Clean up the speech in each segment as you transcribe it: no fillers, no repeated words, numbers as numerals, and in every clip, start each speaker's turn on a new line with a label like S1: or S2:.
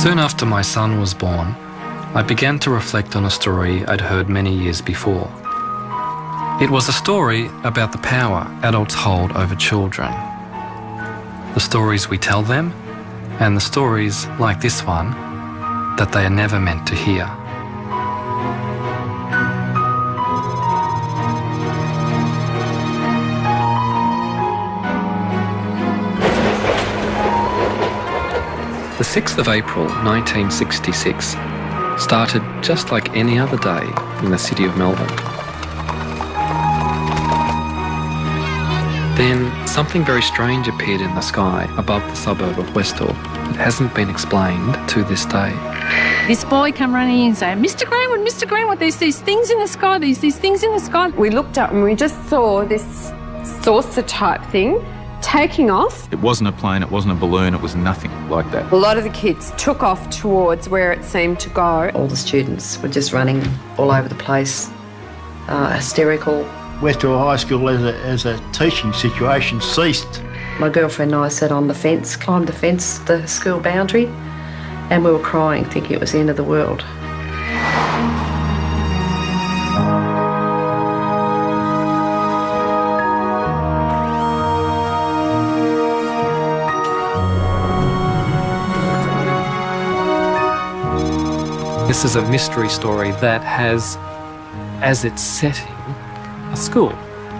S1: Soon after my son was born, I began to reflect on a story I'd heard many years before. It was a story about the power adults hold over children. The stories we tell them, and the stories, like this one, that they are never meant to hear. The 6th of April 1966 started just like any other day in the city of Melbourne. Then something very strange appeared in the sky above the suburb of Westall. It hasn't been explained to this day.
S2: This boy come running in and say, Mr. Greenwood, there's these things in the sky, these things in the sky.
S3: We looked up and we just saw this saucer type thing taking off.
S4: It wasn't a plane, it wasn't a balloon, it was nothing like that.
S3: A lot of the kids took off towards where it seemed to go.
S5: All the students were just running all over the place, hysterical.
S6: Westall High School as a teaching situation ceased.
S5: My girlfriend and I sat on the fence, climbed the fence, the school boundary, and we were crying, thinking it was the end of the world.
S1: This is a mystery story that has, as its setting, a school.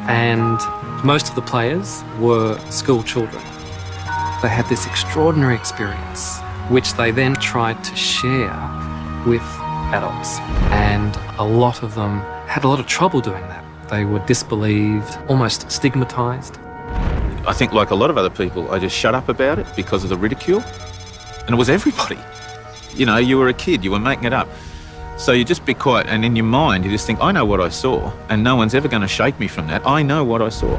S1: And most of the players were school children. They had this extraordinary experience, which they then tried to share with adults. And a lot of them had a lot of trouble doing that. They were disbelieved, almost stigmatised.
S4: I think, like a lot of other people, I just shut up about it because of the ridicule. And it was everybody. You know, you were a kid, you were making it up. So you just be quiet, and in your mind you just think, I know what I saw, and no one's ever going to shake me from that. I know what I saw.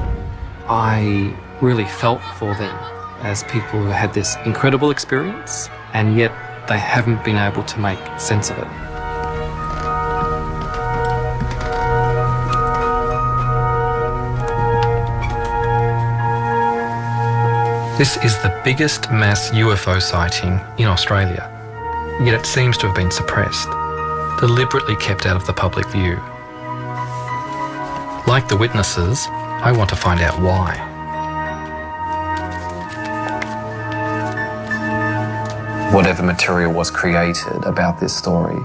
S1: I really felt for them as people who had this incredible experience, and yet they haven't been able to make sense of it. This is the biggest mass UFO sighting in Australia, yet it seems to have been suppressed, deliberately kept out of the public view. Like the witnesses, I want to find out why. Whatever material was created about this story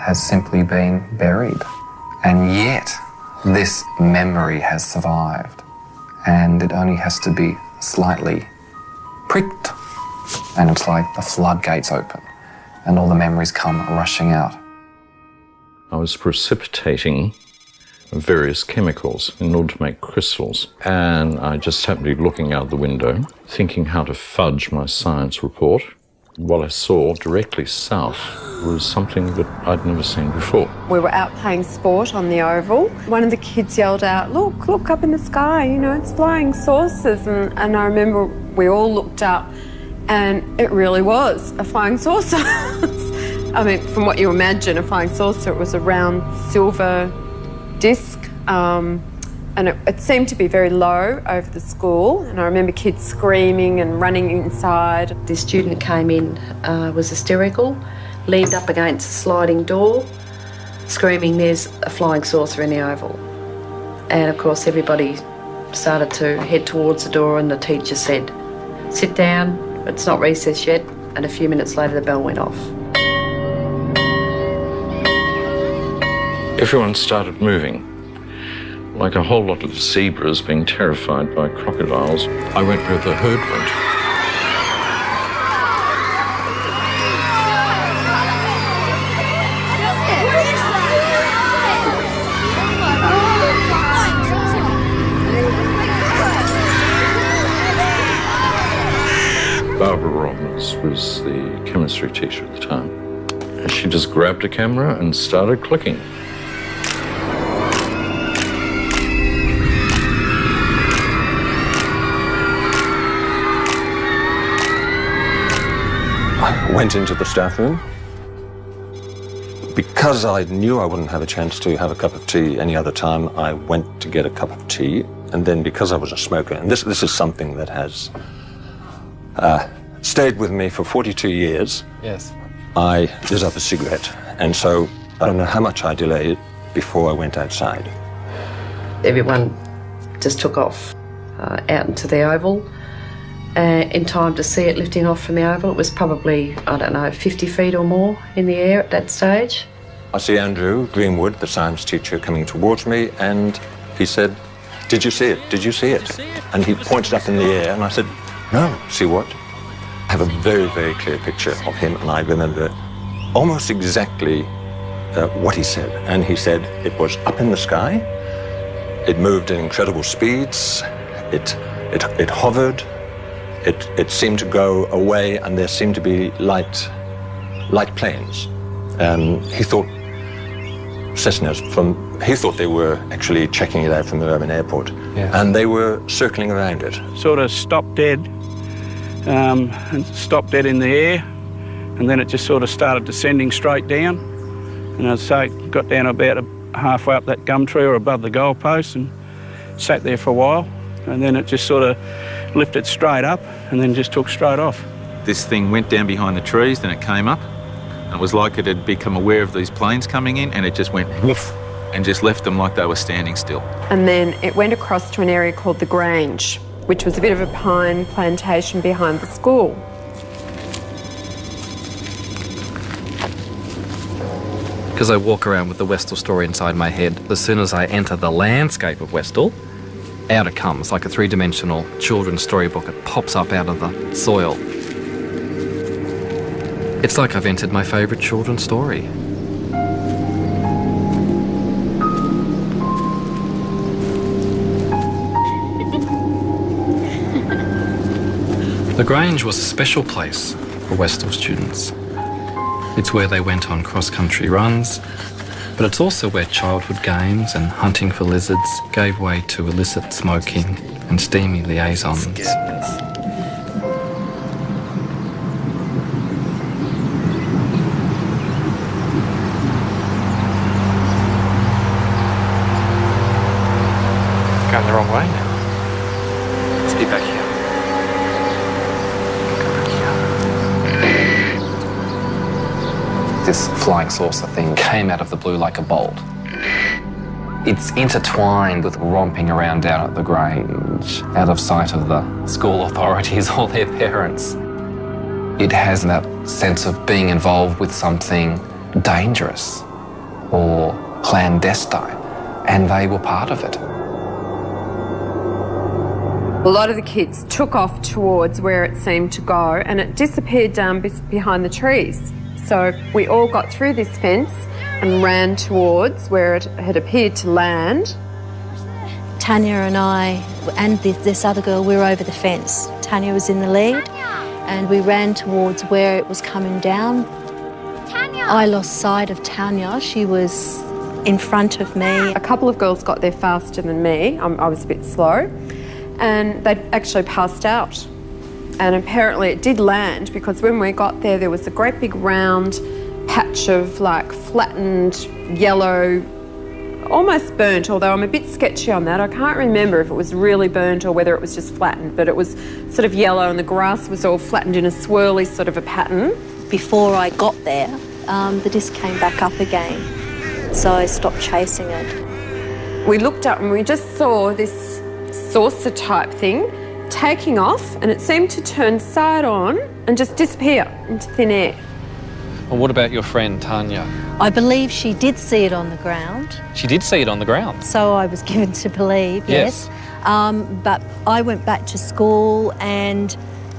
S1: has simply been buried. And yet, this memory has survived. And it only has to be slightly pricked, and it's like the floodgates open, and all the memories come rushing out.
S7: I was precipitating various chemicals in order to make crystals, and I just happened to be looking out the window, thinking how to fudge my science report. What I saw directly south was something that I'd never seen before.
S3: We were out playing sport on the oval. One of the kids yelled out, look up in the sky, you know, it's flying saucers. And I remember we all looked up, and it really was a flying saucer. I mean, from what you imagine, a flying saucer, it was a round silver disc, and it seemed to be very low over the school. And I remember kids screaming and running inside.
S5: This student came in, was hysterical, leaned up against a sliding door, screaming, there's a flying saucer in the oval. And of course everybody started to head towards the door, and the teacher said, sit down, it's not recess yet. And a few minutes later the bell went off.
S7: Everyone started moving, like a whole lot of zebras being terrified by crocodiles. I went where the herd went. Barbara Robbins was the chemistry teacher at the time. And she just grabbed a camera and started clicking.
S8: I went into the staff room. Because I knew I wouldn't have a chance to have a cup of tea any other time, I went to get a cup of tea. And then because I was a smoker, and this is something that has stayed with me for 42 years.
S1: Yes.
S8: I lit up a cigarette, and so I don't know how much I delayed before I went outside.
S5: Everyone just took off out into the oval. In time to see it lifting off from the oval. It was probably, I don't know, 50 feet or more in the air at that stage.
S8: I see Andrew Greenwood, the science teacher, coming towards me, and he said, "Did you see it? Did you see it?" And he pointed up in the air, and I said, "No, see what?" I have a very, very clear picture of him, and I remember almost exactly what he said. And he said it was up in the sky, it moved at incredible speeds, it hovered, it seemed to go away, and there seemed to be light planes. He thought Cessnas he thought they were actually checking it out from the Melbourne airport, and they were circling around it.
S9: Sort of stopped dead, and stopped dead in the air, and then it just sort of started descending straight down. And I'd say it got down about halfway up that gum tree or above the goalpost and sat there for a while, and then it just sort of lifted straight up and then just took straight off.
S4: This thing went down behind the trees, then it came up. It was like it had become aware of these planes coming in, and it just went woof and just left them like they were standing still.
S3: And then it went across to an area called the Grange, which was a bit of a pine plantation behind the school.
S1: Because I walk around with the Westall story inside my head, as soon as I enter the landscape of Westall, out it comes like a three-dimensional children's storybook. It pops up out of the soil. It's like I've entered my favourite children's story. The Grange was a special place for Westall students. It's where they went on cross-country runs, but it's also where childhood games and hunting for lizards gave way to illicit smoking and steamy liaisons. Going the wrong way now. Let's be back here. This flying saucer thing came out of the blue like a bolt. It's intertwined with romping around down at the Grange, out of sight of the school authorities or their parents. It has that sense of being involved with something dangerous or clandestine, and they were part of it.
S3: A lot of the kids took off towards where it seemed to go, and it disappeared down behind the trees. So we all got through this fence and ran towards where it had appeared to land.
S10: Tanya and I and this other girl, we were over the fence. Tanya was in the lead, and we ran towards where it was coming down. I lost sight of Tanya. She was in front of me.
S3: A couple of girls got there faster than me. I was a bit slow, and they actually passed out. And apparently it did land, because when we got there, there was a great big round patch of like flattened yellow, almost burnt, although I'm a bit sketchy on that. I can't remember if it was really burnt or whether it was just flattened, but it was sort of yellow, and the grass was all flattened in a swirly sort of a pattern.
S10: Before I got there, the disc came back up again, so I stopped chasing it.
S3: We looked up and we just saw this saucer type thing taking off, and it seemed to turn side on and just disappear into thin air.
S1: Well, what about your friend Tanya?
S10: I believe she did see it on the ground.
S1: She did see it on the ground?
S10: So I was given to believe, yes. But I went back to school, and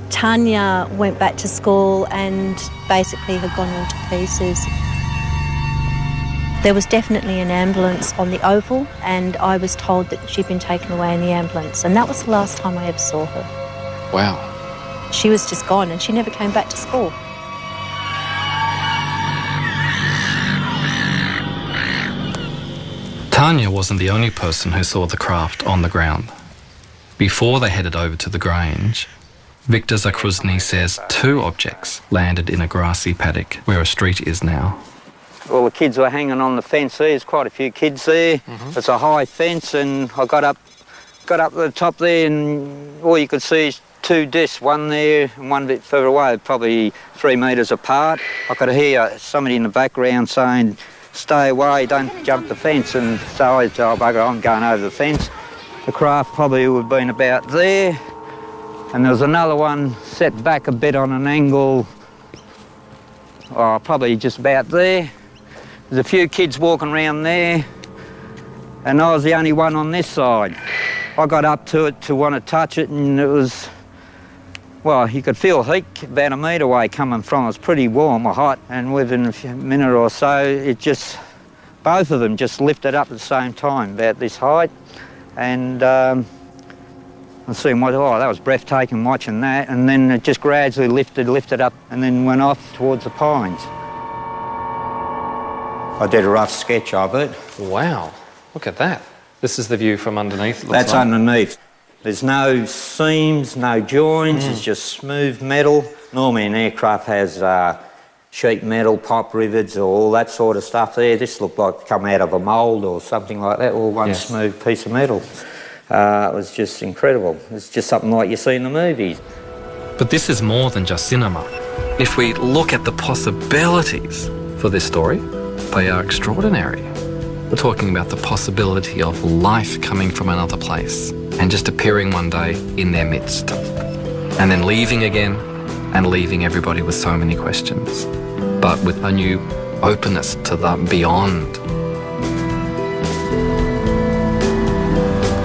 S10: Tanya went back to school and basically had gone all to pieces. There was definitely an ambulance on the oval, and I was told that she'd been taken away in the ambulance, and that was the last time I ever saw her.
S1: Wow.
S10: She was just gone, and she never came back to school.
S1: Tanya wasn't the only person who saw the craft on the ground. Before they headed over to the Grange, Victor Zakruzny says 2 objects landed in a grassy paddock where a street is now.
S11: Well, the kids were hanging on the fence there. There's quite a few kids there. It's a high fence, and I got up to the top there, and all you could see is two discs, one there and one a bit further away, probably 3 metres apart. I could hear somebody in the background saying, "Stay away, don't jump the fence," and so I said, "Oh, bugger, I'm going over the fence." The craft probably would have been about there, and there was another one set back a bit on an angle, probably just about there. There's a few kids walking around there, and I was the only one on this side. I got up to it to want to touch it, and it was, well, you could feel heat about a metre away coming from. It was pretty warm or hot, and within a minute or so, it just, both of them just lifted up at the same time, about this height. And I seen, that was breathtaking watching that, and then it just gradually lifted up, and then went off towards the pines. I did a rough sketch of it.
S1: Wow, look at that. This is the view from underneath.
S11: That's like underneath. There's no seams, no joints, it's just smooth metal. Normally an aircraft has sheet metal, pipe rivets, or all that sort of stuff there. This looked like come out of a mould or something like that, all one smooth piece of metal. It was just incredible. It's just something like you see in the movies.
S1: But this is more than just cinema. If we look at the possibilities for this story, they are extraordinary. We're talking about the possibility of life coming from another place and just appearing one day in their midst, and then leaving again and leaving everybody with so many questions, but with a new openness to the beyond.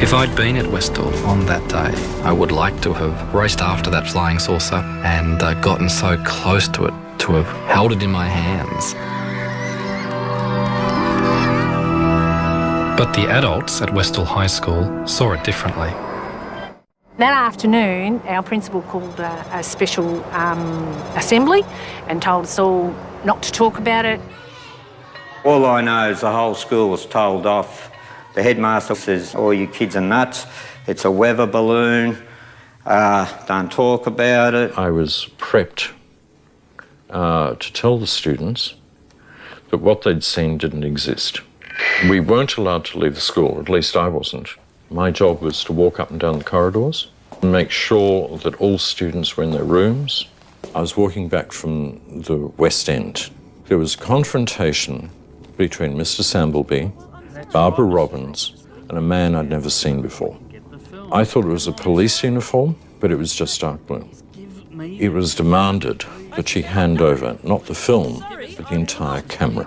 S1: If I'd been at Westall on that day, I would like to have raced after that flying saucer and gotten so close to it, to have held it in my hands. But the adults at Westall High School saw it differently.
S2: That afternoon, our principal called a special assembly and told us all not to talk about it.
S11: All I know is the whole school was told off. The headmaster says, "All you kids are nuts. It's a weather balloon. Don't talk about it."
S7: I was prepped to tell the students that what they'd seen didn't exist. We weren't allowed to leave the school, at least I wasn't. My job was to walk up and down the corridors and make sure that all students were in their rooms. I was walking back from the West End. There was confrontation between Mr. Sambleby, Barbara Robbins, and a man I'd never seen before. I thought it was a police uniform, but it was just dark blue. It was demanded that she hand over not the film, but the entire camera.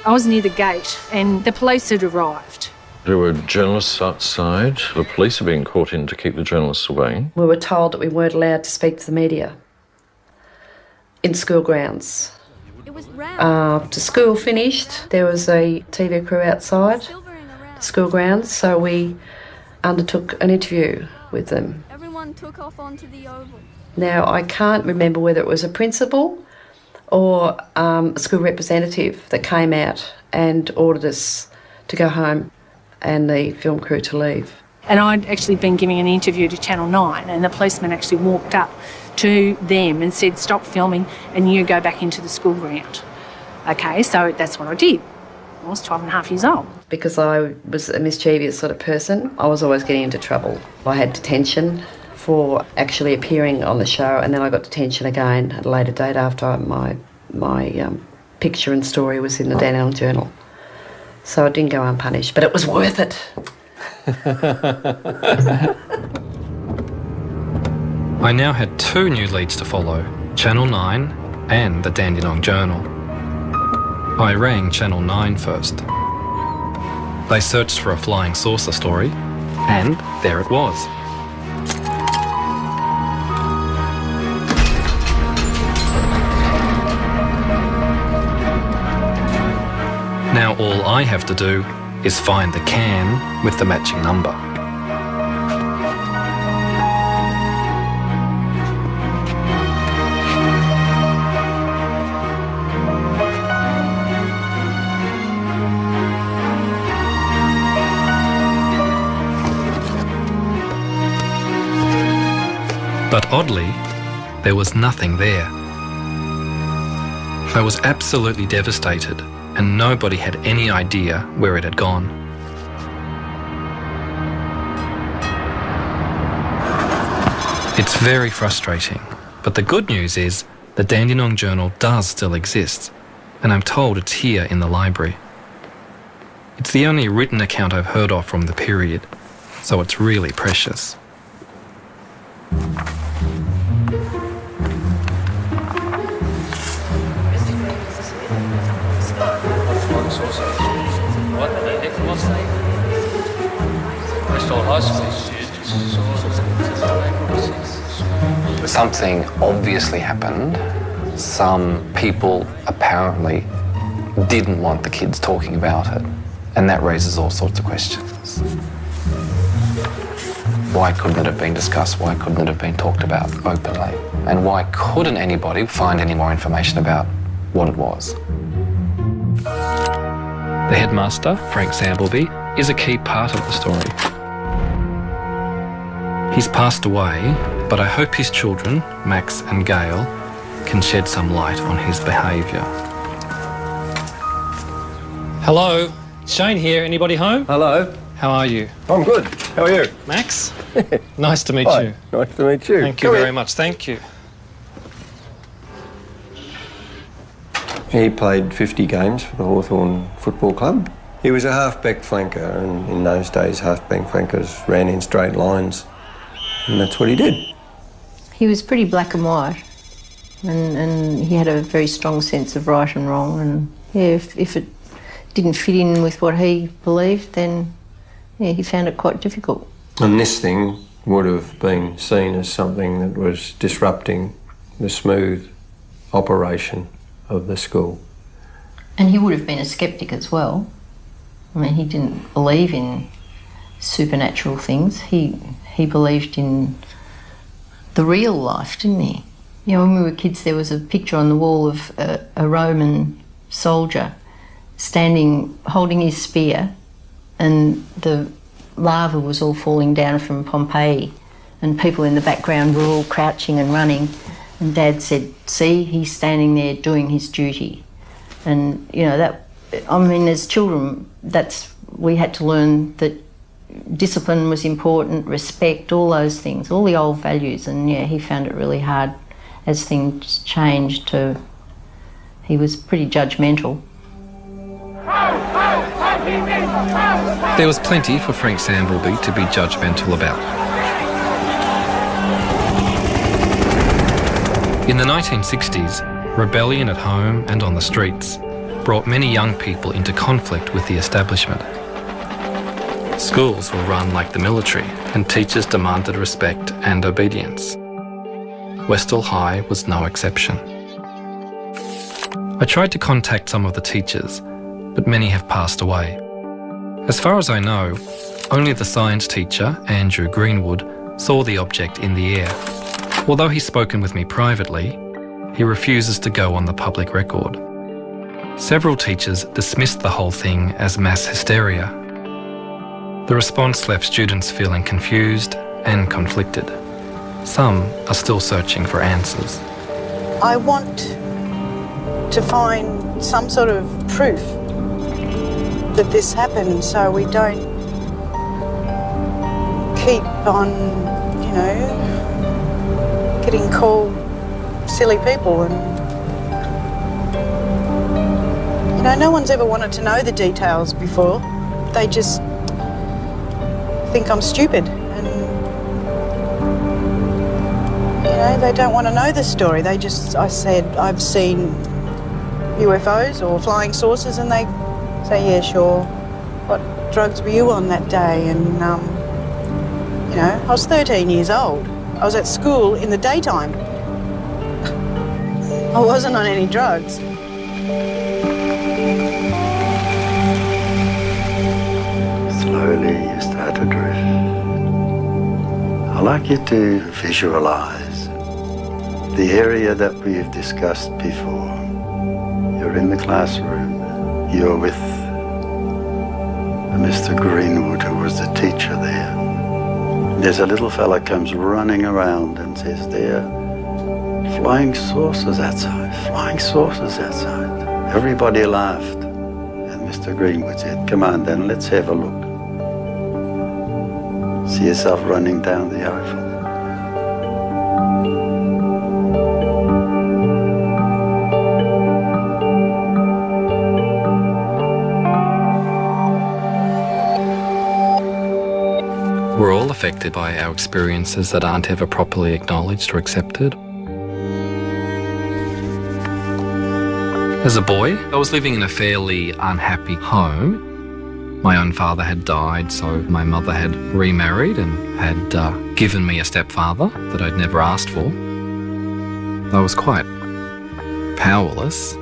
S2: I was near the gate and the police had arrived.
S7: There were journalists outside. The police are being called in to keep the journalists away.
S5: We were told that we weren't allowed to speak to the media in school grounds. After school finished, there was a TV crew outside the school grounds, so we undertook an interview with them.
S12: Everyone took off onto the oval.
S5: Now, I can't remember whether it was a principal or a school representative that came out and ordered us to go home and the film crew to leave.
S2: And I'd actually been giving an interview to Channel 9 and the policeman actually walked up to them and said, "Stop filming and you go back into the school ground." Okay, so that's what I did. I was 12 and a half years old.
S5: Because I was a mischievous sort of person, I was always getting into trouble. I had detention for actually appearing on the show, and then I got detention again at a later date after my picture and story was in the Dandenong Journal. So I didn't go unpunished, but it was worth it.
S1: I now had two new leads to follow, Channel 9 and the Dandenong Journal. I rang Channel 9 first. They searched for a flying saucer story, and there it was. Now all I have to do is find the can with the matching number. But oddly, there was nothing there. I was absolutely devastated, and nobody had any idea where it had gone. It's very frustrating, but the good news is the Dandenong Journal does still exist, and I'm told it's here in the library. It's the only written account I've heard of from the period, so it's really precious.
S13: Westall High School students. Something obviously happened. Some people apparently didn't want the kids talking about it, and that raises all sorts of questions. Why couldn't it have been discussed? Why couldn't it have been talked about openly? And why couldn't anybody find any more information about what it was?
S1: The headmaster, Frank Sambleby, is a key part of the story. He's passed away, but I hope his children, Max and Gail, can shed some light on his behaviour.
S14: Hello, Shane here. Anybody home?
S15: Hello.
S14: How are you?
S15: I'm good. How are you?
S14: Max? Nice to meet
S15: Hi.
S14: you.
S15: Nice to meet you.
S14: Thank you very much. Thank you.
S15: He played 50 games for the Hawthorn Football Club. He was a half-back flanker, and in those days half-back flankers ran in straight lines, and that's what he did.
S10: He was pretty black and white, and he had a very strong sense of right and wrong, and yeah, if it didn't fit in with what he believed, then yeah, he found it quite difficult.
S15: And this thing would have been seen as something that was disrupting the smooth operation of the school.
S10: And he would have been a sceptic as well. I mean, he didn't believe in supernatural things. He believed in the real life, didn't he? You know, when we were kids, there was a picture on the wall of a Roman soldier standing, holding his spear, and the lava was all falling down from Pompeii, and people in the background were all crouching and running, and Dad said, see, he's standing there doing his duty. And, you know, that, I mean, as children, we had to learn that discipline was important, respect, all those things, all the old values, and yeah, he found it really hard as things changed he was pretty judgmental.
S1: There was plenty for Frank Sambleby to be judgmental about. In the 1960s, rebellion at home and on the streets brought many young people into conflict with the establishment. Schools were run like the military, and teachers demanded respect and obedience. Westall High was no exception. I tried to contact some of the teachers, but many have passed away. As far as I know, only the science teacher, Andrew Greenwood, saw the object in the air. Although he's spoken with me privately, he refuses to go on the public record. Several teachers dismissed the whole thing as mass hysteria. The response left students feeling confused and conflicted. Some are still searching for answers.
S16: I want to find some sort of proof that this happened, so we don't keep on, you know, getting called silly people. And, you know, no one's ever wanted to know the details before. They just think I'm stupid, and, you know, they don't want to know the story. I said, I've seen UFOs or flying saucers, and they say, yeah, sure. What drugs were you on that day? And, you know, I was 13 years old. I was at school in the daytime. I wasn't on any drugs.
S17: Slowly you start to drift. I'd like you to visualize the area that we've discussed before. You're in the classroom. You're with Mr. Greenwood, who was the teacher there. There's a little fella comes running around and says, there, flying saucers outside, flying saucers outside. Everybody laughed. And Mr. Greenwood said, come on then, let's have a look. See yourself running down the oval.
S1: We're all affected by our experiences that aren't ever properly acknowledged or accepted. As a boy, I was living in a fairly unhappy home. My own father had died, so my mother had remarried and had given me a stepfather that I'd never asked for. I was quite powerless,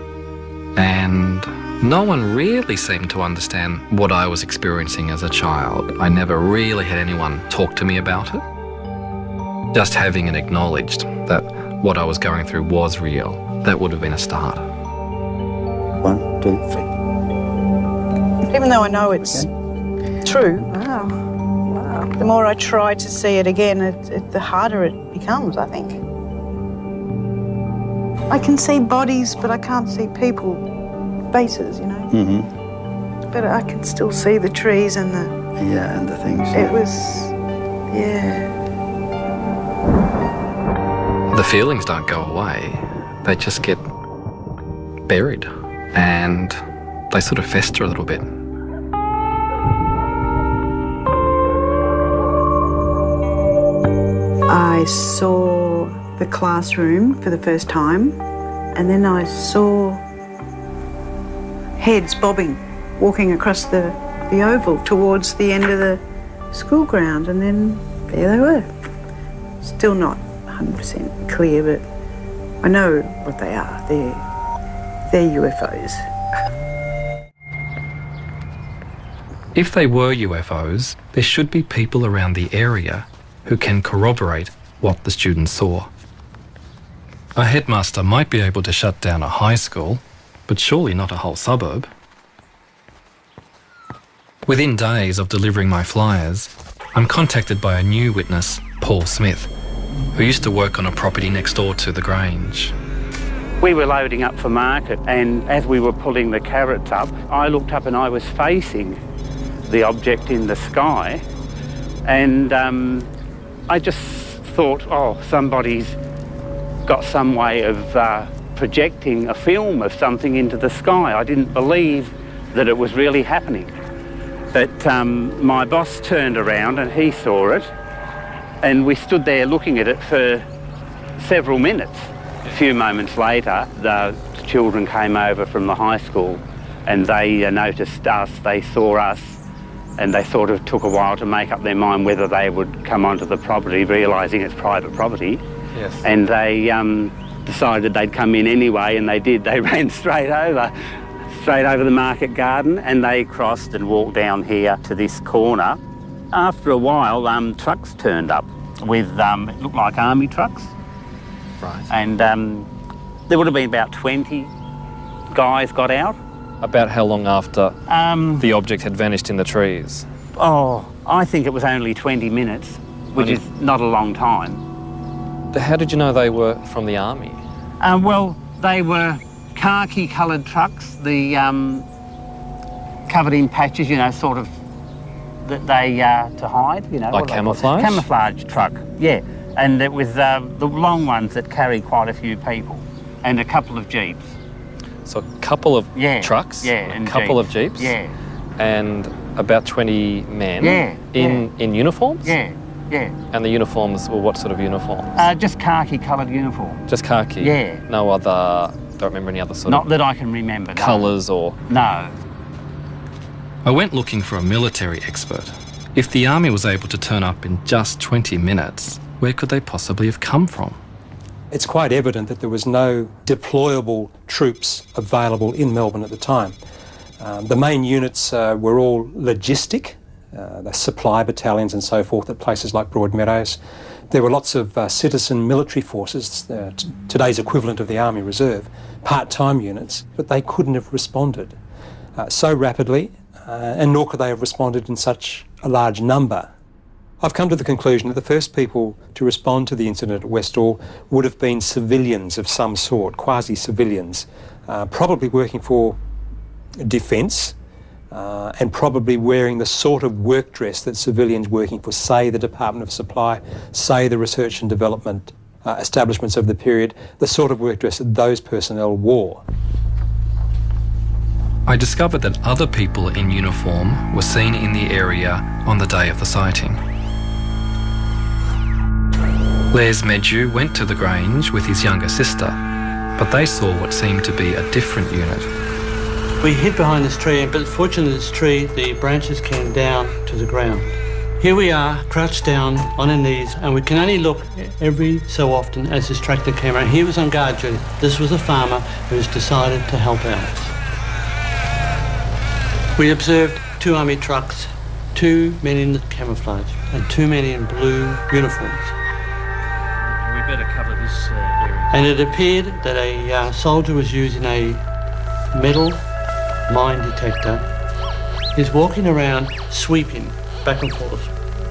S1: and no one really seemed to understand what I was experiencing as a child. I never really had anyone talk to me about it. Just having it acknowledged that what I was going through was real, that would have been a start.
S17: 1, 2, 3.
S16: Even though I know it's true, the more I try to see it again, the harder it becomes, I think. I can see bodies, but I can't see people, faces, you know.
S17: Mm-hmm.
S16: But I can still see the trees and the...
S17: Yeah, and the things.
S16: It was... yeah.
S1: The feelings don't go away. They just get buried and they sort of fester a little bit.
S16: I saw the classroom for the first time, and then I saw heads bobbing, walking across the oval towards the end of the school ground, and then there they were. Still not 100% clear, but I know what they are. They're UFOs.
S1: If they were UFOs, there should be people around the area who can corroborate what the students saw. A headmaster might be able to shut down a high school, but surely not a whole suburb. Within days of delivering my flyers, I'm contacted by a new witness, Paul Smith, who used to work on a property next door to the Grange.
S9: We were loading up for market, and as we were pulling the carrots up, I looked up and I was facing the object in the sky, and I just thought, oh, somebody's got some way of projecting a film of something into the sky. I didn't believe that it was really happening. But my boss turned around and he saw it, and we stood there looking at it for several minutes. A few moments later, the children came over from the high school and they noticed us, they saw us, and they sort of took a while to make up their mind whether they would come onto the property, realising it's private property.
S1: Yes.
S9: And they decided they'd come in anyway, and they did. They ran straight over the market garden, and they crossed and walked down here to this corner. After a while, trucks turned up with, it looked like army trucks.
S1: Right.
S9: And there would have been about 20 guys got out.
S14: About how long after the object had vanished in the trees?
S9: Oh, I think it was only 20 minutes, which is not a long time.
S14: How did you know they were from the army?
S9: Well, they were khaki-coloured trucks, the covered in patches, you know, sort of that they to hide, you know.
S14: Like camouflage?
S9: Camouflage truck, yeah. And it was the long ones that carry quite a few people, and a couple of jeeps.
S14: So a couple of trucks,
S9: and
S14: a couple of jeeps, and about 20 men in uniforms?
S9: Yeah.
S14: And the uniforms were what sort of uniforms?
S9: Just khaki-coloured uniforms.
S14: Just khaki?
S9: Yeah.
S14: No other, don't remember any other sort
S9: Not
S14: of...
S9: that I can remember.
S14: Colours or...
S9: No.
S1: I went looking for a military expert. If the army was able to turn up in just 20 minutes, where could they possibly have come from?
S18: It's quite evident that there was no deployable troops available in Melbourne at the time. The main units were all logistic, the supply battalions and so forth at places like Broadmeadows. There were lots of citizen military forces, today's equivalent of the Army Reserve, part-time units, but they couldn't have responded so rapidly, and nor could they have responded in such a large number. I've come to the conclusion that the first people to respond to the incident at Westall would have been civilians of some sort, quasi-civilians, probably working for defence and probably wearing the sort of work dress that civilians working for, say, the Department of Supply, say, the research and development establishments of the period, the sort of work dress that those personnel wore.
S1: I discovered that other people in uniform were seen in the area on the day of the sighting. Les Medju went to the Grange with his younger sister, but they saw what seemed to be a different unit.
S19: We hid behind this tree, but fortunately this tree, the branches came down to the ground. Here we are, crouched down on our knees, and we can only look every so often as this tractor came around. He was on guard duty. This was a farmer who's decided to help out. We observed 2 army trucks, 2 men in camouflage, and 2 men in blue uniforms.
S20: We better cover this area.
S19: And it appeared that a soldier was using a metal mine detector. He's walking around sweeping back and forth.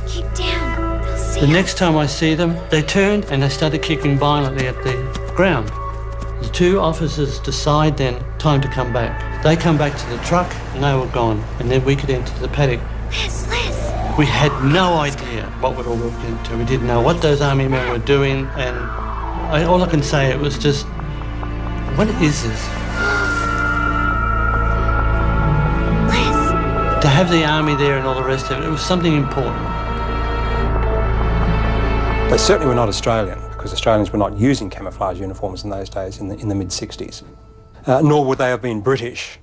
S12: Keep down. They'll see
S19: The next time I see them, they turned and they started kicking violently at the ground. The 2 officers decide then, time to come back. They come back to the truck and they were gone, and then we could enter the paddock.
S12: Les.
S19: We had no idea what we'd all walked into. We didn't know what those army men were doing, and all I can say, it was just, what is this? To have the army there and all the rest of it, it was something important.
S18: They certainly were not Australian, because Australians were not using camouflage uniforms in those days, in the mid-60s. Nor would they have been British.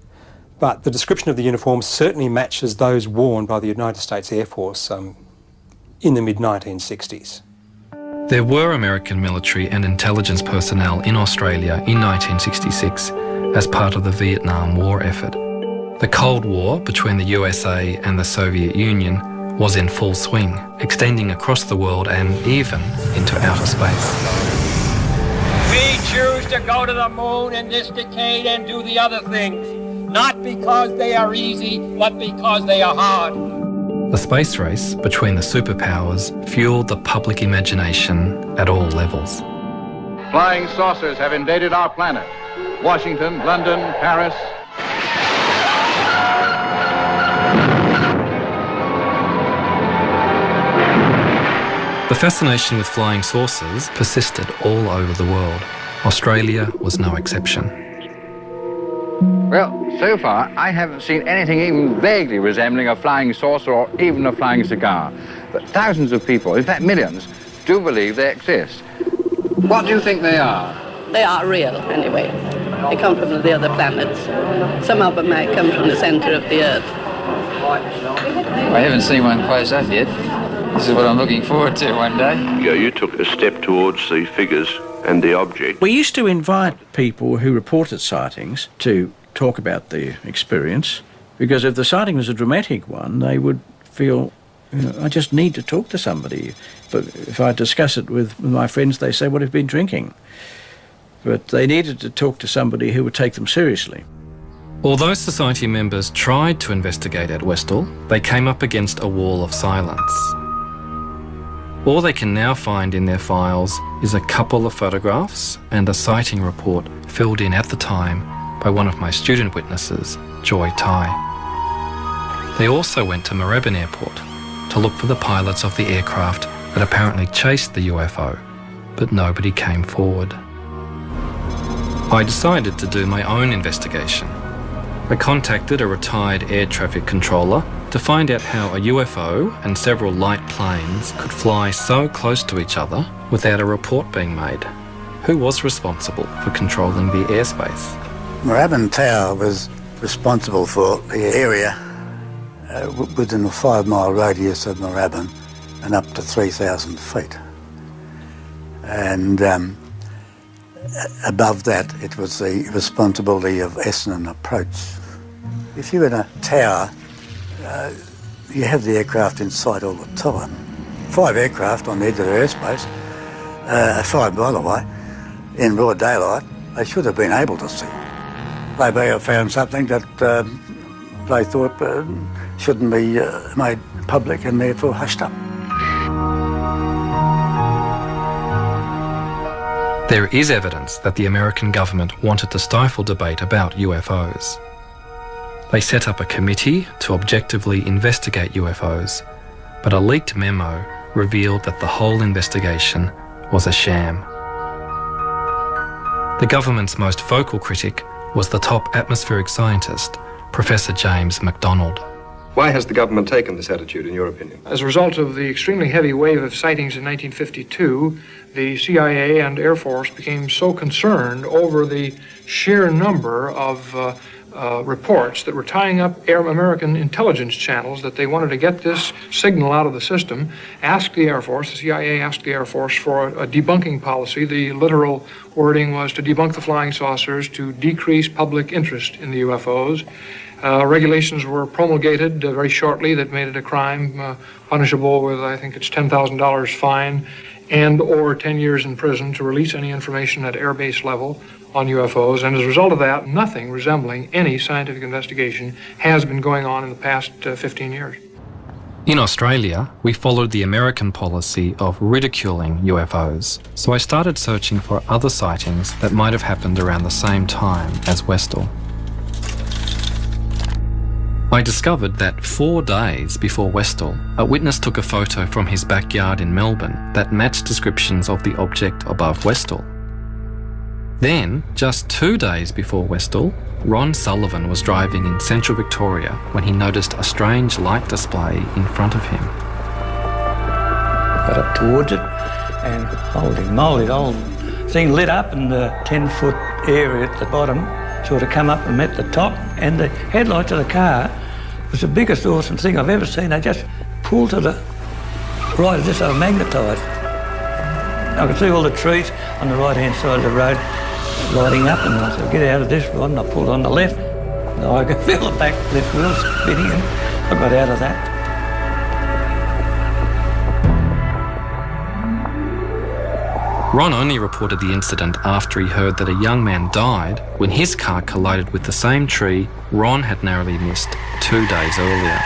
S18: But the description of the uniforms certainly matches those worn by the United States Air Force in the mid-1960s.
S1: There were American military and intelligence personnel in Australia in 1966 as part of the Vietnam War effort. The Cold War between the USA and the Soviet Union was in full swing, extending across the world and even into outer space.
S21: We choose to go to the moon in this decade and do the other things, not because they are easy, but because they are hard.
S1: The space race between the superpowers fueled the public imagination at all levels.
S22: Flying saucers have invaded our planet. Washington, London, Paris.
S1: The fascination with flying saucers persisted all over the world. Australia was no exception.
S22: Well, so far, I haven't seen anything even vaguely resembling a flying saucer or even a flying cigar. But thousands of people, in fact millions, do believe they exist. What do you think they are?
S23: They are real, anyway. They come from the other planets. Some of them might come from the centre of the Earth.
S24: I haven't seen one close up yet. This is what I'm looking forward to one day.
S25: You took a step towards the figures and the object.
S9: We used to invite people who reported sightings to talk about the experience, because if the sighting was a dramatic one, they would feel, I just need to talk to somebody. But if I discuss it with my friends, they say, well, I've been drinking. But they needed to talk to somebody who would take them seriously.
S1: Although society members tried to investigate at Westall, they came up against a wall of silence. All they can now find in their files is a couple of photographs and a sighting report filled in at the time by one of my student witnesses, Joy Tai. They also went to Moorabbin Airport to look for the pilots of the aircraft that apparently chased the UFO, but nobody came forward. I decided to do my own investigation. I contacted a retired air traffic controller to find out how a UFO and several light planes could fly so close to each other without a report being made. Who was responsible for controlling the airspace?
S17: Moorabbin Tower was responsible for the area within a 5-mile radius of Moorabbin and up to 3,000 feet. And above that, it was the responsibility of Essendon Approach. If you're in a tower, you have the aircraft in sight all the time. 5 aircraft on the edge of the airspace, 5 by the way, in broad daylight, they should have been able to see. They may have found something that they thought shouldn't be made public and therefore hushed up.
S1: There is evidence that the American government wanted to stifle debate about UFOs. They set up a committee to objectively investigate UFOs, but a leaked memo revealed that the whole investigation was a sham. The government's most vocal critic was the top atmospheric scientist, Professor James MacDonald.
S3: Why has the government taken this attitude, in your opinion?
S4: As a result of the extremely heavy wave of sightings in 1952, the CIA and Air Force became so concerned over the sheer number of reports that were tying up American intelligence channels that they wanted to get this signal out of the system, asked the Air Force, the CIA asked the Air Force for a debunking policy. The literal wording was to debunk the flying saucers to decrease public interest in the UFOs. Regulations were promulgated very shortly that made it a crime punishable with, I think it's $10,000 fine and or 10 years in prison to release any information at airbase level on UFOs. And as a result of that, nothing resembling any scientific investigation has been going on in the past 15 years.
S1: In Australia, we followed the American policy of ridiculing UFOs, so I started searching for other sightings that might have happened around the same time as Westall. I discovered that 4 days before Westall, a witness took a photo from his backyard in Melbourne that matched descriptions of the object above Westall. Then, just 2 days before Westall, Ron Sullivan was driving in central Victoria when he noticed a strange light display in front of him.
S6: Got up towards it and holy moly, the whole thing lit up and the 10-foot area at the bottom sort of come up and met the top, and the headlights of the car was the biggest awesome thing I've ever seen. They just pulled to the right as if they were magnetised. I could see all the trees on the right-hand side of the road lighting up, and I said, get out of this, Rod, and I pulled on the left. And I could feel the back left wheel spinning, and I got out of that.
S1: Ron only reported the incident after he heard that a young man died when his car collided with the same tree Ron had narrowly missed 2 days earlier.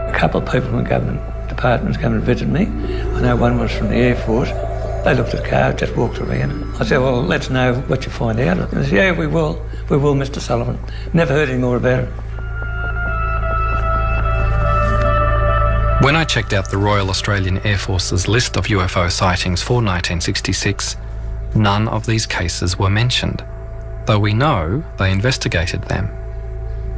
S6: A couple of people from government departments came and visited me. I know one was from the Air Force. They looked at the car, just walked around. I said, well, let's know what you find out. And they said, yeah, we will, Mr. Sullivan. Never heard any more about it.
S1: When I checked out the Royal Australian Air Force's list of UFO sightings for 1966, none of these cases were mentioned, though we know they investigated them.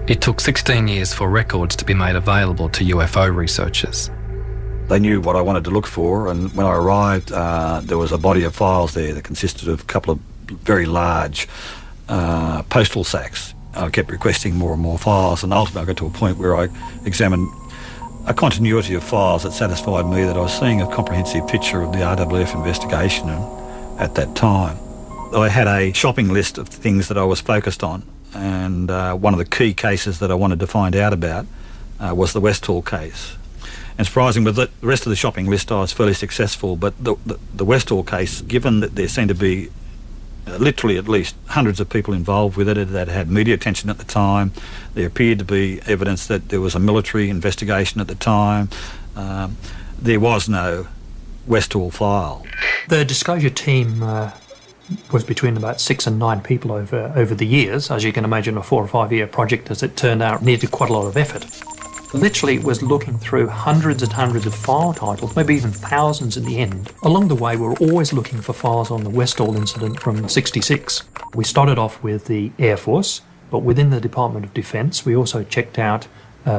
S1: It took 16 years for records to be made available to UFO researchers.
S8: They knew what I wanted to look for, and when I arrived, there was a body of files there that consisted of a couple of very large postal sacks. I kept requesting more and more files, and ultimately I got to a point where I examined a continuity of files that satisfied me that I was seeing a comprehensive picture of the RAAF investigation at that time. I had a shopping list of things that I was focused on, and one of the key cases that I wanted to find out about was the Westall case. And surprising, with the rest of the shopping list I was fairly successful, but the Westall case, given that there seemed to be literally at least hundreds of people involved with it that had media attention at the time. There appeared to be evidence that there was a military investigation at the time. There was no Westall file.
S18: The disclosure team was between about 6 and 9 people over the years. As you can imagine, a 4 or 5 year project, as it turned out, needed quite a lot of effort. Literally, it was looking through hundreds and hundreds of file titles, maybe even thousands in the end. Along the way, we were always looking for files on the Westall incident from '66. We started off with the Air Force, but within the Department of Defence, we also checked out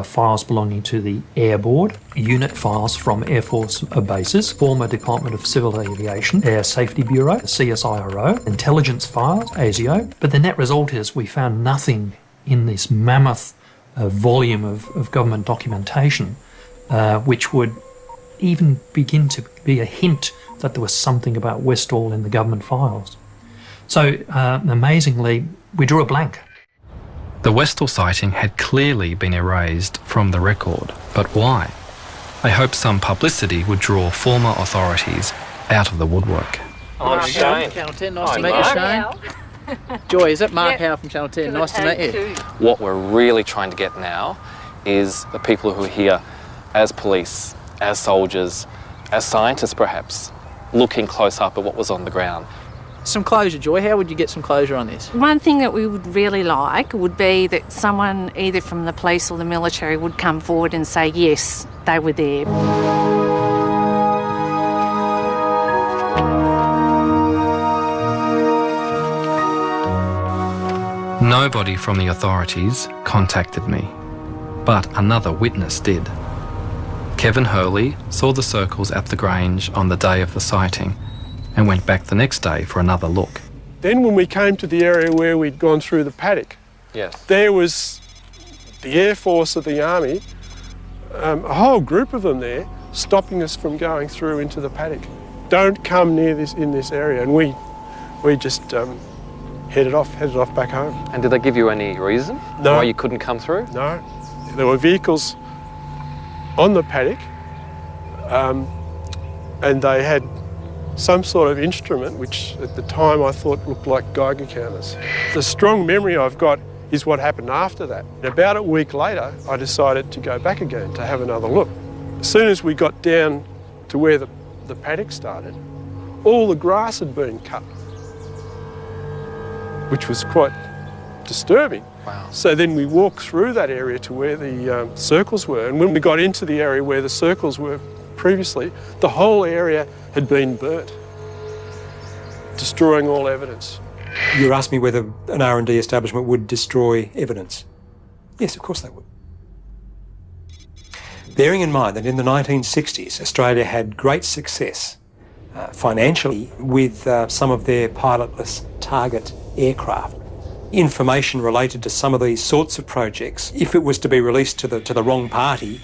S18: files belonging to the Air Board, unit files from Air Force bases, former Department of Civil Aviation, Air Safety Bureau, CSIRO, intelligence files, ASIO. But the net result is we found nothing in this mammoth volume of government documentation which would even begin to be a hint that there was something about Westall in the government files. So amazingly, we drew a blank.
S1: The Westall sighting had clearly been erased from the record, but why? I hoped some publicity would draw former authorities out of the woodwork.
S11: I'm Shane. Channel 10, nice to meet you, Shane. Joy, is it Mark Howe from Channel 10? Nice to meet you.
S14: What we're really trying to get now is the people who are here as police, as soldiers, as scientists perhaps, looking close up at what was on the ground.
S11: Some closure, Joy. How would you get some closure on this?
S2: One thing that we would really like would be that someone either from the police or the military would come forward and say, yes, they were there.
S1: Nobody from the authorities contacted me. but another witness did. Kevin Hurley saw the circles at the Grange on the day of the sighting and went back the next day for another look.
S5: Then when we came to the area where we'd gone through the paddock,
S14: yes,
S5: there was the Air Force of the Army, a whole group of them there, stopping us from going through into the paddock. Don't come near this in this area, and we just headed off back home.
S14: And did they give you any reason why you couldn't come through?
S5: No, there were vehicles on the paddock, and they had some sort of instrument which at the time I thought looked like Geiger counters. The strong memory I've got is what happened after that. About a week later, I decided to go back again to have another look. As soon as we got down to where the paddock started, all the grass had been cut, which was quite disturbing.
S14: Wow.
S5: So then we walked through that area to where the circles were, and when we got into the area where the circles were previously, the whole area had been burnt, destroying all evidence.
S18: You asked me whether an R&D establishment would destroy evidence. Yes, of course they would. Bearing in mind that in the 1960s, Australia had great success financially with some of their pilotless target aircraft. Information related to some of these sorts of projects, if it was to be released to the wrong party,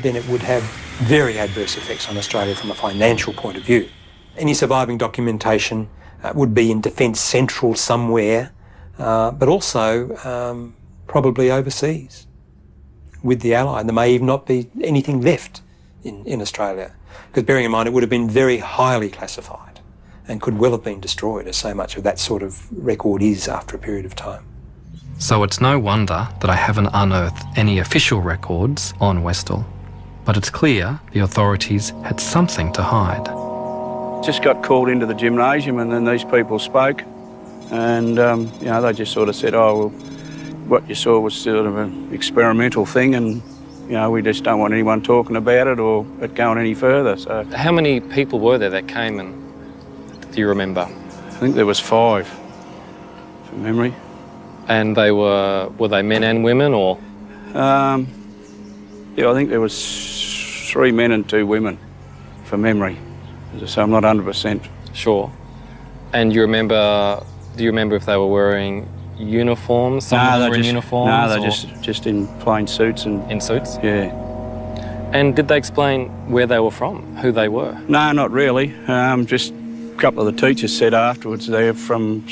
S18: then it would have very adverse effects on Australia from a financial point of view. Any surviving documentation would be in Defence Central somewhere, but also probably overseas with the Allied. There may even not be anything left in Australia, because bearing in mind it would have been very highly classified and could well have been destroyed, as so much of that sort of record is after a period of time.
S1: So it's no wonder that I haven't unearthed any official records on Westall, but it's clear the authorities had something to hide.
S9: Just got called into the gymnasium, and then these people spoke, and they just sort of said, oh, well, what you saw was sort of an experimental thing, and we just don't want anyone talking about it or it going any further. So
S14: how many people were there that came, and do you remember?
S9: I think there was 5 from memory.
S14: And they were they men and women, or?
S9: I think there was 3 men and 2 women from memory. As I say, I'm not 100%
S14: sure. And do you remember if they were wearing uniforms? Some of them were in uniforms?
S9: No, they're just in plain suits.
S14: In suits?
S9: Yeah.
S14: And did they explain where they were from, who they were?
S9: No, not really. Just a couple of the teachers said afterwards they're from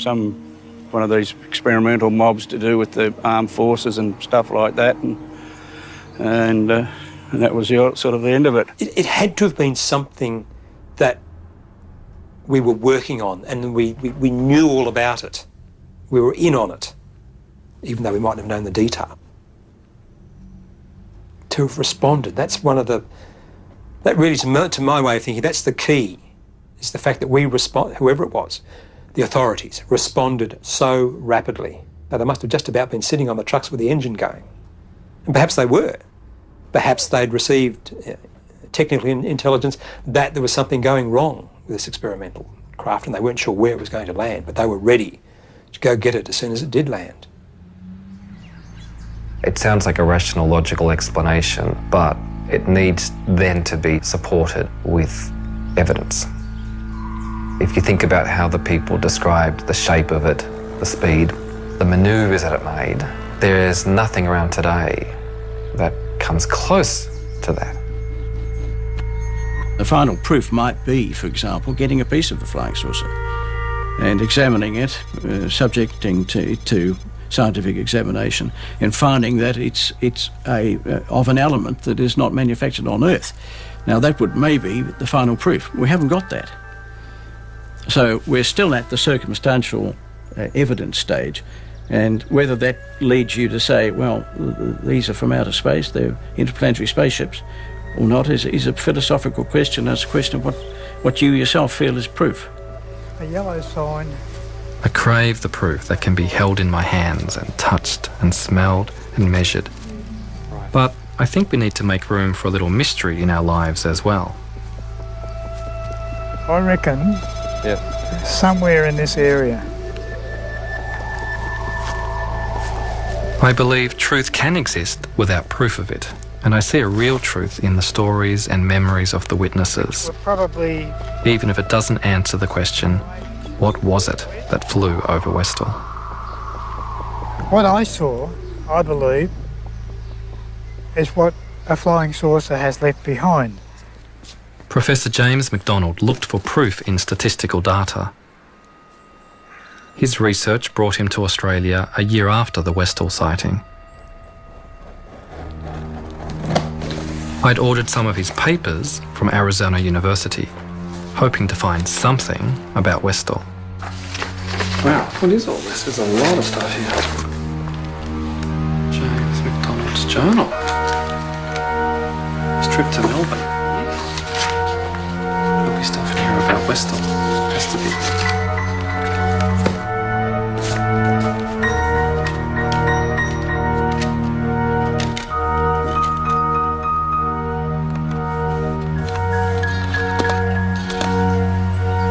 S9: one of these experimental mobs to do with the armed forces and stuff like that, and that was sort of the end of it.
S18: It had to have been something that we were working on, and we knew all about it. We were in on it, even though we mightn't have known the detail. To have responded, that's one of the... That really, to my way of thinking, that's the key, is the fact that we whoever it was, the authorities, responded so rapidly. Now, they must have just about been sitting on the trucks with the engine going. And perhaps they were. Perhaps they'd received technical intelligence that there was something going wrong with this experimental craft, and they weren't sure where it was going to land, but they were ready to go get it as soon as it did land.
S14: It sounds like a rational, logical explanation, but it needs then to be supported with evidence. If you think about how the people described the shape of it, the speed, the manoeuvres that it made, there is nothing around today that comes close to that.
S7: The final proof might be, for example, getting a piece of the flying saucer and examining it, subjecting to scientific examination, and finding that it's of an element that is not manufactured on Earth. Now, that would maybe be the final proof. We haven't got that. So we're still at the circumstantial evidence stage, and whether that leads you to say, well, these are from outer space, they're interplanetary spaceships, or not, is a philosophical question. It's a question of what you yourself feel is proof.
S10: A yellow sign.
S1: I crave the proof that can be held in my hands and touched and smelled and measured. But I think we need to make room for a little mystery in our lives as well.
S10: I reckon somewhere in this area.
S1: I believe truth can exist
S14: without proof of it, and I see a real truth in the stories and memories of the witnesses,
S10: Probably
S14: even if it doesn't answer the question, what was it that flew over Westall?
S10: what I saw, I believe, is what a flying saucer has left behind.
S14: Professor James McDonald looked for proof in statistical data. His research brought him to Australia a year after the Westall sighting. I'd ordered some of his papers from Arizona University, hoping to find something about Westall.
S1: Wow, what is all this? There's a lot of stuff here. James McDonald's journal. His trip to Melbourne. There'll be stuff in here about Westall. Has to be.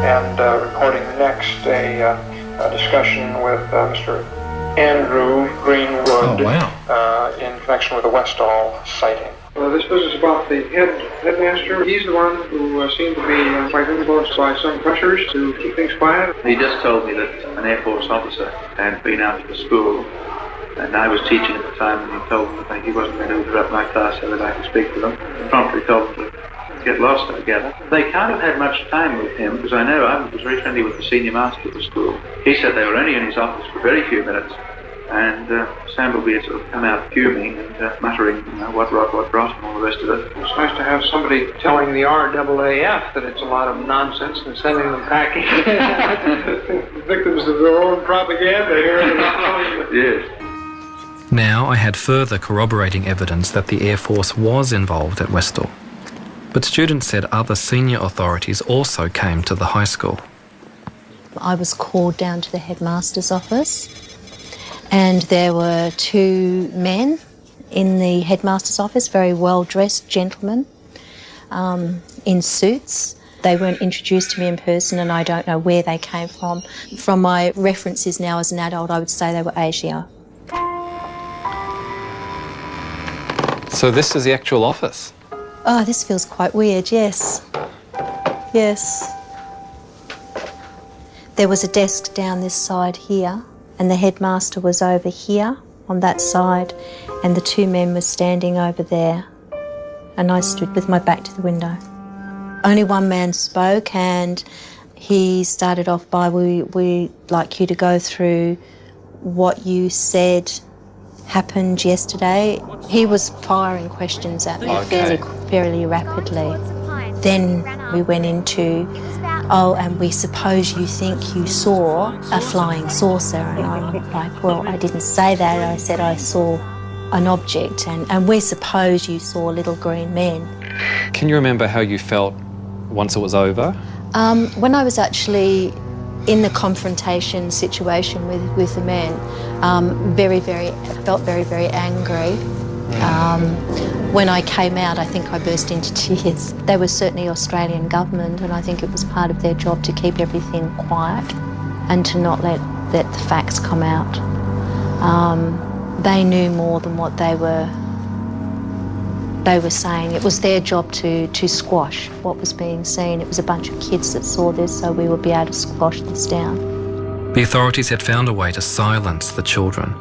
S4: And recording next a discussion with Mr. Andrew Greenwood in connection with the Westall sighting. This business about the headmaster, he's the one who seemed to be quite influenced by some pressures to keep things quiet.
S12: He just told me that an Air Force officer had been out to the school, and I was teaching at the time, and he told me that he wasn't going to interrupt my class so that I could speak to them. He promptly told them to get lost together. They can't have had much time with him, because I know I was very friendly with the senior master of the school. He said they were only in his office for very few minutes, and Sambleby had sort of come out fuming and muttering, what rot, and all the rest of it.
S4: It's nice to have somebody telling the RAAF that it's a lot of nonsense and sending them packing. Victims of their own propaganda here.
S12: Yes.
S14: Now I had further corroborating evidence that the Air Force was involved at Westall. But students said other senior authorities also came to the high school.
S13: I was called down to the headmaster's office, and there were two men in the headmaster's office, very well-dressed gentlemen in suits. They weren't introduced to me in person, and I don't know where they came from. From my references now as an adult, I would say they were Asia.
S1: So this is the actual office?
S13: Oh, this feels quite weird, yes. Yes. There was a desk down this side here, and the headmaster was over here on that side, and the two men were standing over there, and I stood with my back to the window. Only one man spoke, and he started off by, we'd like you to go through what you said happened yesterday. He was firing questions at me fairly rapidly. Then we went into, and we suppose you think you saw a flying saucer. And I'm like, well, I didn't say that. I said I saw an object, and we suppose you saw little green men.
S1: Can you remember how you felt once it was over?
S13: When I was actually in the confrontation situation with the men, I felt very, very angry. When I came out, I think I burst into tears. They were certainly Australian government, and I think it was part of their job to keep everything quiet and to not let the facts come out. They knew more than what they were saying. It was their job to squash what was being seen. It was a bunch of kids that saw this, so we would be able to squash this down.
S14: The authorities had found a way to silence the children,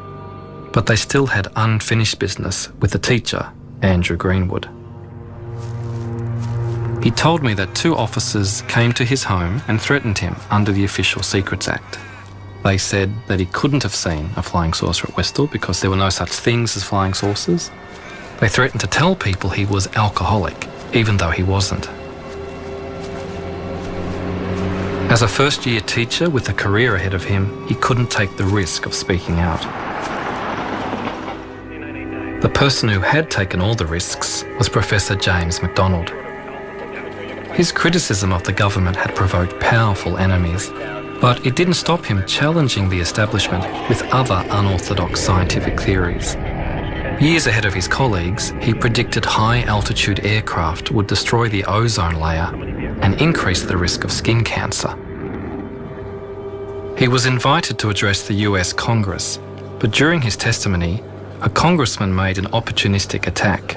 S14: but they still had unfinished business with the teacher, Andrew Greenwood. He told me that two officers came to his home and threatened him under the Official Secrets Act. They said that he couldn't have seen a flying saucer at Westall because there were no such things as flying saucers. They threatened to tell people he was alcoholic, even though he wasn't. As a first-year teacher with a career ahead of him, he couldn't take the risk of speaking out. The person who had taken all the risks was Professor James McDonald. His criticism of the government had provoked powerful enemies, but it didn't stop him challenging the establishment with other unorthodox scientific theories. Years ahead of his colleagues, he predicted high-altitude aircraft would destroy the ozone layer and increase the risk of skin cancer. He was invited to address the US Congress, but during his testimony,
S1: a congressman made an opportunistic attack.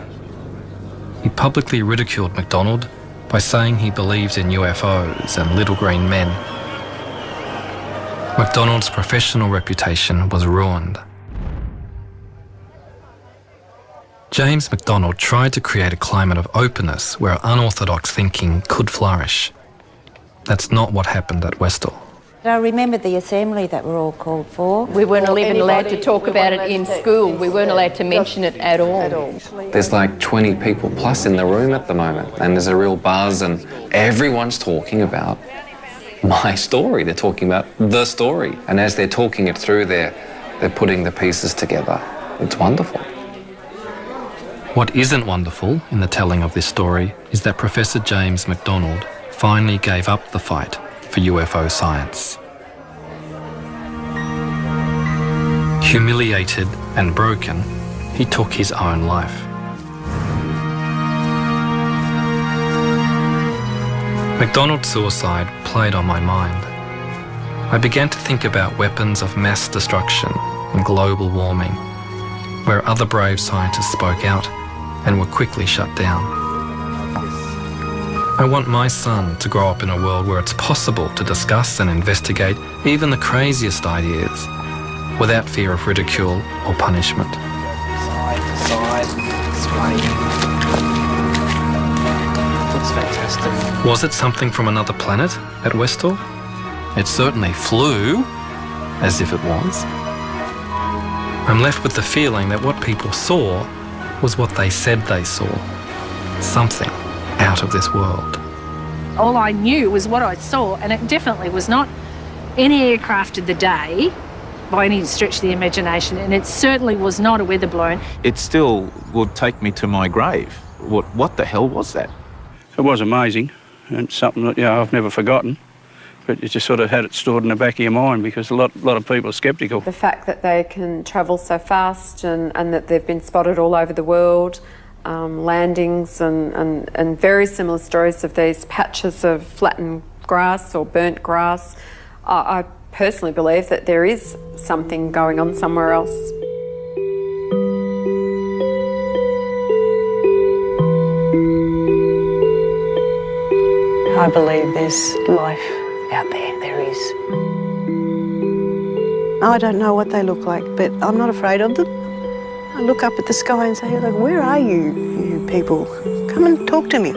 S1: He publicly ridiculed MacDonald by saying he believed in UFOs and little green men. MacDonald's professional reputation was ruined. James MacDonald tried to create a climate of openness where unorthodox thinking could flourish. That's not what happened at Westall.
S15: I remember the assembly that we're all called for.
S16: We weren't even allowed to talk about it in school. We weren't allowed to mention it at all.
S14: There's like 20 people plus in the room at the moment, and there's a real buzz, and everyone's talking about my story. They're talking about the story. And as they're talking it through, they're putting the pieces together. It's wonderful.
S1: What isn't wonderful in the telling of this story is that Professor James MacDonald finally gave up the fight for UFO science. Humiliated and broken, he took his own life. MacDonald's suicide played on my mind. I began to think about weapons of mass destruction and global warming, where other brave scientists spoke out and were quickly shut down. I want my son to grow up in a world where it's possible to discuss and investigate even the craziest ideas without fear of ridicule or punishment.
S14: That's fantastic.
S1: Was it something from another planet at Westall? It certainly flew, as if it was. I'm left with the feeling that what people saw was what they said they saw. Something out of this world.
S2: All I knew was what I saw, and it definitely was not any aircraft of the day by any stretch of the imagination, and it certainly was not a weather balloon.
S19: It still would take me to my grave. What the hell was that?
S9: It was amazing, and something that I've never forgotten. But you just sort of had it stored in the back of your mind because a lot of people are sceptical.
S20: The fact that they can travel so fast and that they've been spotted all over the world, landings and very similar stories of these patches of flattened grass or burnt grass. I personally believe that there is something going on somewhere else.
S15: I believe there's life out there. There is. I don't know what they look like, but I'm not afraid of them. I look up at the sky and say, like, where are you, you people? Come and talk to me.